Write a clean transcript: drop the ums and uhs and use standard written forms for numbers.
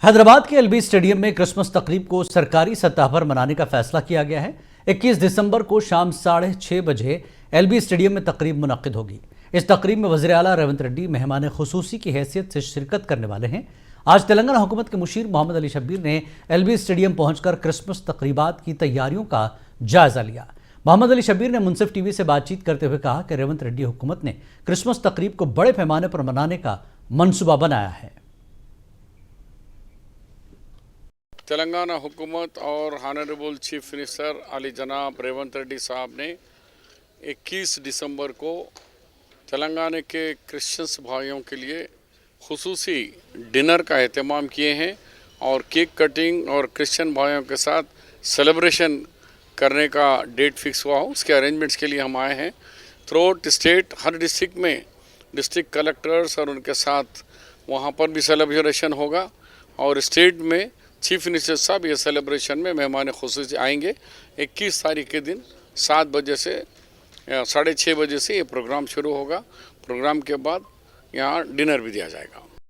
हैदराबाद के LB stadium में Christmas तकरीब को सरकारी सतह पर मनाने का फैसला किया गया है। 21 दिसंबर को शाम 6:30 बजे एलबी स्टेडियम में तकरीब मुनक्किद होगी। इस तकरीब में वज़ीर आला रेवंत रेड्डी मेहमान खुसूसी की हैसियत से शिरकत करने वाले हैं। आज तेलंगाना हुकूमत के मुशीर मोहम्मद अली शब्बीर ने एलबी स्टेडियम पहुंचकर क्रिसमस तकरीबात की तैयारियों का जायजा लिया। मोहम्मद अली शब्बीर ने मुंसिफ टीवी से बातचीत करते हुए कहा कि रेवंत रेड्डी हुकूमत ने क्रिसमस तकरीब को बड़े पैमाने पर मनाने का मनसूबा बनाया है। तेलंगाना हुकूमत और ऑनरेबल चीफ मिनिस्टर अली जनाब रेवंत रेड्डी साहब ने 21 दिसंबर को तेलंगाना के क्रिश्चियंस भाइयों के लिए खुसूसी डिनर का एहतमाम किए हैं और केक कटिंग और क्रिश्चियन भाइयों के साथ सेलिब्रेशन करने का डेट फिक्स हुआ हो, उसके अरेंजमेंट्स के लिए हम आए हैं। थ्रू आउट स्टेट हर डिस्ट्रिक्ट में डिस्ट्रिक्ट कलेक्टर्स और उनके साथ वहाँ पर भी सेलिब्रेशन होगा और स्टेट में चीफ मिनिस्टर साहब ये सेलिब्रेशन में मेहमान खुसूसी आएंगे। 21 तारीख के दिन 7 बजे से 6:30 बजे से ये प्रोग्राम शुरू होगा। प्रोग्राम के बाद यहाँ डिनर भी दिया जाएगा।